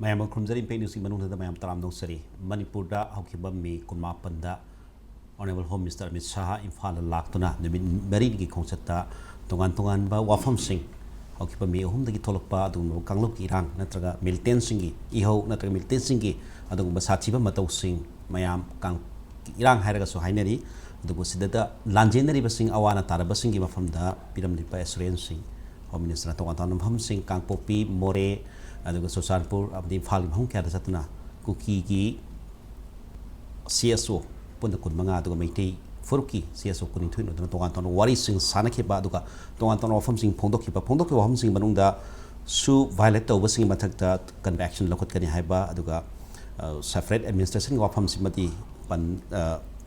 mayam khumjari pe news manung da mayam taram nong sari Manipur da haukiba mi kunma panda Honorable Home Minister AMIT imphal laktuna numin meri gi khongchata tongan ba wafam sing haukiba mi hum da gi tholokpa adum kanglok irang natraga militant singi iho natraga militant singi adum ba sachiba matau sing mayam kang irang hairaga so hainari adugo sidada lanjenari basing awana taraba singi mafamda piram lipa assurance sing Home Minister tongan pham sing kangpopi more aduga Sosanpur abdi phal hong kya satuna kuki gi CSO pun kun manga aduga meiti furuki CSO kun thuin odna tongan wari sing sanakhe ba aduga tongan ofam sing phongdok ki ofam sing manungda su violate to basing mathakta conviction lokot kani haiba aduga separate administration ofam simati pan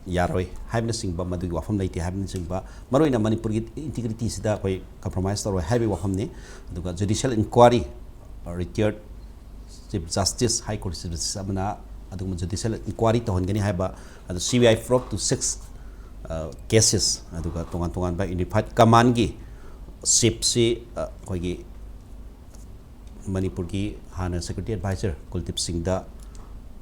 yaroi haibna sing ba madu wafam laiti haibna sing ba maroina Manipur gi integrity sida koi compromise to haibe wafam ne aduga judicial inquiry retired Chief Justice High Court Justice amana adugma judicial inquiry to hongani haiba adu CBI fraud to 6 cases aduga tongan ba unified command gi chief si koi gi Manipur gi hana security advisor Kuldeep Singh da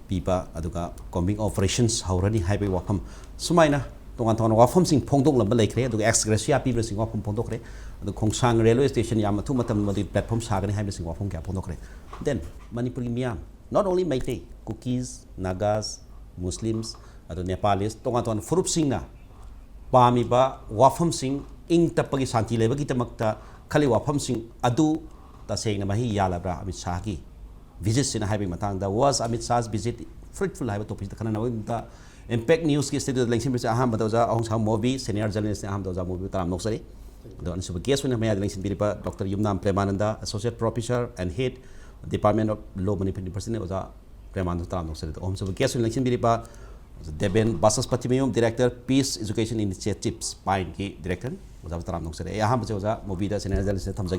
pipa aduga combing operations haurani haibe wafam sumaina tongan wafam sing phongdok lamba laikre aduga ex gratia piba sing wafam phongdok re adu Khongsang railway station yam thu matam madi platform sagani haibe sing wafam kya phongdok re then Manipuri miyam not only Meitei Cookies Nagas Muslims adu Nepalis tongan furup sing na pami ba wafam sing ing tapagi santi leba ki tamakta khali wafam sing adu tasengna mahi yalabra AMIT Shah ki visit sina haibe matang da was AMIT Shah's visit fruitful haibe topic ta kana na impact news ki studio lengsim bi aham badaja Ahongsangbam Mobi senior journalist aham doja Mobi taram noksari do an sub guest wina maya lengsim bi pa Dr. Yumnam Premanada associate professor and head department of law Manipur University oja Premanada taram noksari do hom sub guest wina lengsim bi pa Deben Bachaspatimayum director peace education initiatives pine ki director oja taram noksari aham oja Mobi da senior journalist thamja